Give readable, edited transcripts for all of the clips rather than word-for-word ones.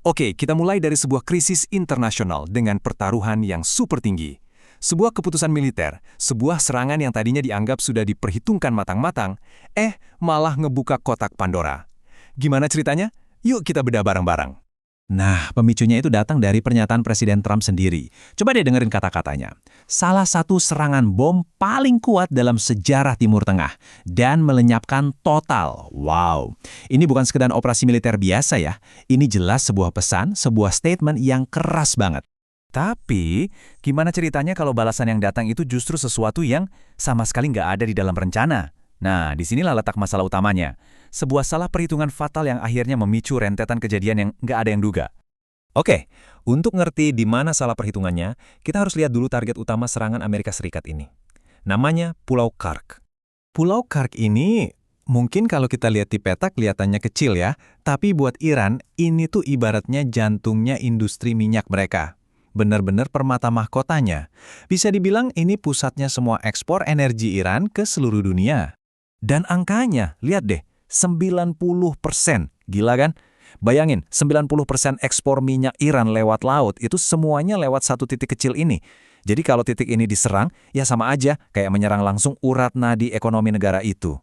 Oke, kita mulai dari sebuah krisis internasional dengan pertaruhan yang super tinggi. Sebuah keputusan militer, sebuah serangan yang tadinya dianggap sudah diperhitungkan matang-matang, malah ngebuka kotak Pandora. Gimana ceritanya? Yuk kita bedah bareng-bareng. Nah, pemicunya itu datang dari pernyataan Presiden Trump sendiri. Coba deh dengerin kata-katanya. Salah satu serangan bom paling kuat dalam sejarah Timur Tengah dan melenyapkan total. Wow, ini bukan sekedar operasi militer biasa ya. Ini jelas sebuah pesan, sebuah statement yang keras banget. Tapi, gimana ceritanya kalau balasan yang datang itu justru sesuatu yang sama sekali nggak ada di dalam rencana? Nah, disinilah letak masalah utamanya. Sebuah salah perhitungan fatal yang akhirnya memicu rentetan kejadian yang nggak ada yang duga. Oke, untuk ngerti di mana salah perhitungannya, kita harus lihat dulu target utama serangan Amerika Serikat ini. Namanya Pulau Kark. Pulau Kark ini, mungkin kalau kita lihat di peta kelihatannya kecil ya, tapi buat Iran, ini tuh ibaratnya jantungnya industri minyak mereka. Benar-benar permata mahkotanya. Bisa dibilang ini pusatnya semua ekspor energi Iran ke seluruh dunia. Dan angkanya, lihat deh, 90%. Gila kan? Bayangin, 90% ekspor minyak Iran lewat laut, itu semuanya lewat satu titik kecil ini. Jadi kalau titik ini diserang, ya sama aja kayak menyerang langsung urat nadi ekonomi negara itu.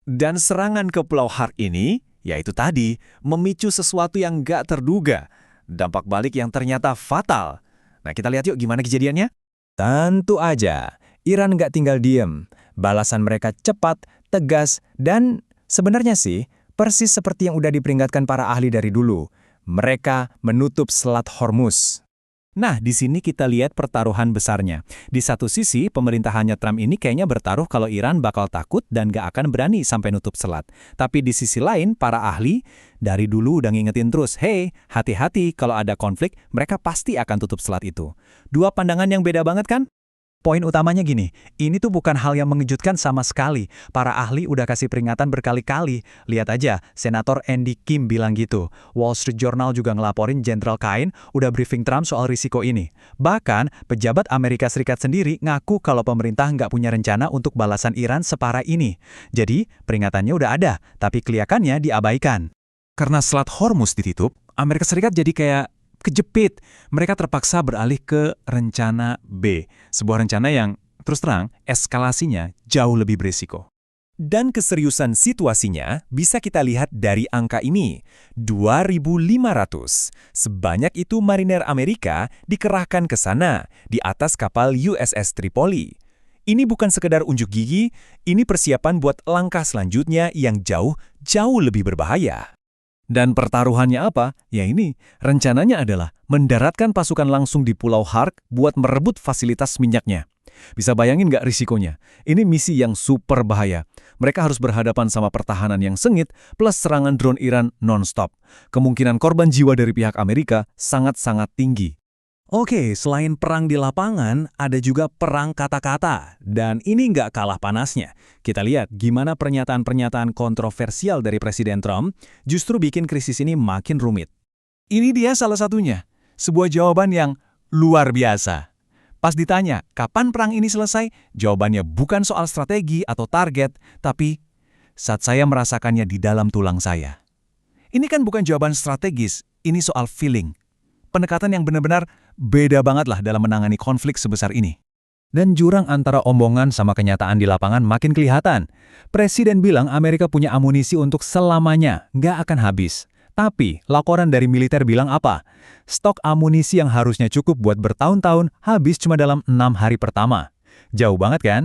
Dan serangan ke Pulau Kark ini, yaitu tadi, memicu sesuatu yang nggak terduga. Dampak balik yang ternyata fatal. Nah, kita lihat yuk gimana kejadiannya. Tentu aja, Iran nggak tinggal diem. Balasan mereka cepat, tegas, dan sebenarnya sih, persis seperti yang udah diperingatkan para ahli dari dulu. Mereka menutup Selat Hormuz. Nah, di sini kita lihat pertaruhan besarnya. Di satu sisi, pemerintahannya Trump ini kayaknya bertaruh kalau Iran bakal takut dan gak akan berani sampai nutup selat. Tapi di sisi lain, para ahli dari dulu udah ngingetin terus, hey, hati-hati kalau ada konflik, mereka pasti akan tutup selat itu. Dua pandangan yang beda banget kan? Poin utamanya gini, ini tuh bukan hal yang mengejutkan sama sekali. Para ahli udah kasih peringatan berkali-kali. Lihat aja, Senator Andy Kim bilang gitu. Wall Street Journal juga ngelaporin Jenderal Kain udah briefing Trump soal risiko ini. Bahkan, pejabat Amerika Serikat sendiri ngaku kalau pemerintah nggak punya rencana untuk balasan Iran separah ini. Jadi, peringatannya udah ada, tapi kelihatannya diabaikan. Karena Selat Hormuz ditutup, Amerika Serikat jadi kayak kejepit. Mereka terpaksa beralih ke rencana B. Sebuah rencana yang, terus terang, eskalasinya jauh lebih berisiko. Dan keseriusan situasinya bisa kita lihat dari angka ini, 2.500. Sebanyak itu marinir Amerika dikerahkan ke sana, di atas kapal USS Tripoli. Ini bukan sekedar unjuk gigi, ini persiapan buat langkah selanjutnya yang jauh lebih berbahaya. Dan pertaruhannya apa? Ya ini, rencananya adalah mendaratkan pasukan langsung di Pulau Kark buat merebut fasilitas minyaknya. Bisa bayangin nggak risikonya? Ini misi yang super bahaya. Mereka harus berhadapan sama pertahanan yang sengit plus serangan drone Iran non-stop. Kemungkinan korban jiwa dari pihak Amerika sangat-sangat tinggi. Oke, selain perang di lapangan, ada juga perang kata-kata. Dan ini nggak kalah panasnya. Kita lihat gimana pernyataan-pernyataan kontroversial dari Presiden Trump justru bikin krisis ini makin rumit. Ini dia salah satunya. Sebuah jawaban yang luar biasa. Pas ditanya, kapan perang ini selesai? Jawabannya bukan soal strategi atau target, tapi saat saya merasakannya di dalam tulang saya. Ini kan bukan jawaban strategis, ini soal feeling. Pendekatan yang benar-benar beda banget lah dalam menangani konflik sebesar ini. Dan jurang antara omongan sama kenyataan di lapangan makin kelihatan. Presiden bilang Amerika punya amunisi untuk selamanya, nggak akan habis. Tapi, laporan dari militer bilang apa? Stok amunisi yang harusnya cukup buat bertahun-tahun habis cuma dalam 6 hari pertama. Jauh banget kan?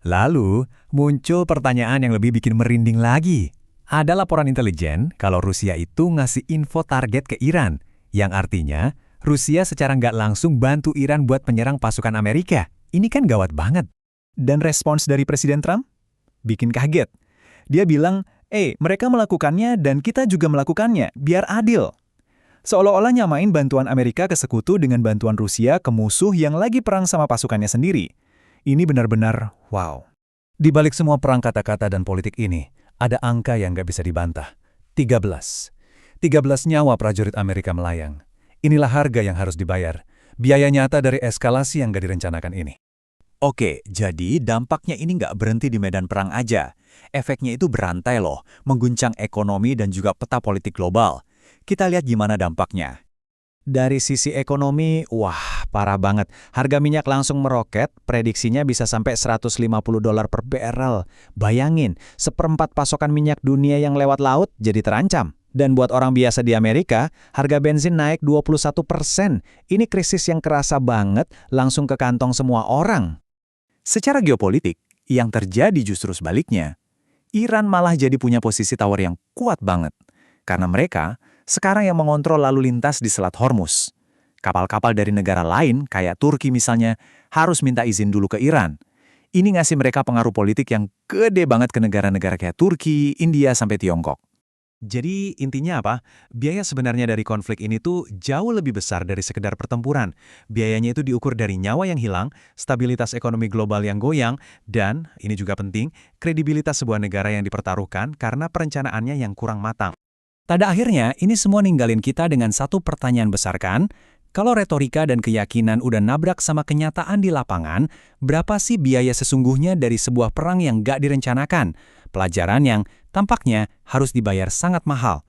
Lalu, muncul pertanyaan yang lebih bikin merinding lagi. Ada laporan intelijen kalau Rusia itu ngasih info target ke Iran, yang artinya Rusia secara nggak langsung bantu Iran buat menyerang pasukan Amerika. Ini kan gawat banget. Dan respons dari Presiden Trump? Bikin kaget. Dia bilang, mereka melakukannya dan kita juga melakukannya, biar adil. Seolah-olah nyamain bantuan Amerika ke sekutu dengan bantuan Rusia ke musuh yang lagi perang sama pasukannya sendiri. Ini benar-benar wow. Di balik semua perang kata-kata dan politik ini, ada angka yang nggak bisa dibantah. 13 nyawa prajurit Amerika melayang. Inilah harga yang harus dibayar. Biaya nyata dari eskalasi yang nggak direncanakan ini. Oke, jadi dampaknya ini nggak berhenti di medan perang aja. Efeknya itu berantai loh, mengguncang ekonomi dan juga peta politik global. Kita lihat gimana dampaknya. Dari sisi ekonomi, wah parah banget. Harga minyak langsung meroket, prediksinya bisa sampai $150 per barrel. Bayangin, seperempat pasokan minyak dunia yang lewat laut jadi terancam. Dan buat orang biasa di Amerika, harga bensin naik 21%. Ini krisis yang kerasa banget, langsung ke kantong semua orang. Secara geopolitik, yang terjadi justru sebaliknya. Iran malah jadi punya posisi tawar yang kuat banget. Karena mereka sekarang yang mengontrol lalu lintas di Selat Hormuz. Kapal-kapal dari negara lain, kayak Turki misalnya, harus minta izin dulu ke Iran. Ini ngasih mereka pengaruh politik yang gede banget ke negara-negara kayak Turki, India, sampai Tiongkok. Jadi intinya apa? Biaya sebenarnya dari konflik ini tuh jauh lebih besar dari sekedar pertempuran. Biayanya itu diukur dari nyawa yang hilang, stabilitas ekonomi global yang goyang, dan, ini juga penting, kredibilitas sebuah negara yang dipertaruhkan karena perencanaannya yang kurang matang. Pada akhirnya, ini semua ninggalin kita dengan satu pertanyaan besar kan? Kalau retorika dan keyakinan udah nabrak sama kenyataan di lapangan, berapa sih biaya sesungguhnya dari sebuah perang yang gak direncanakan? Pelajaran yang tampaknya harus dibayar sangat mahal.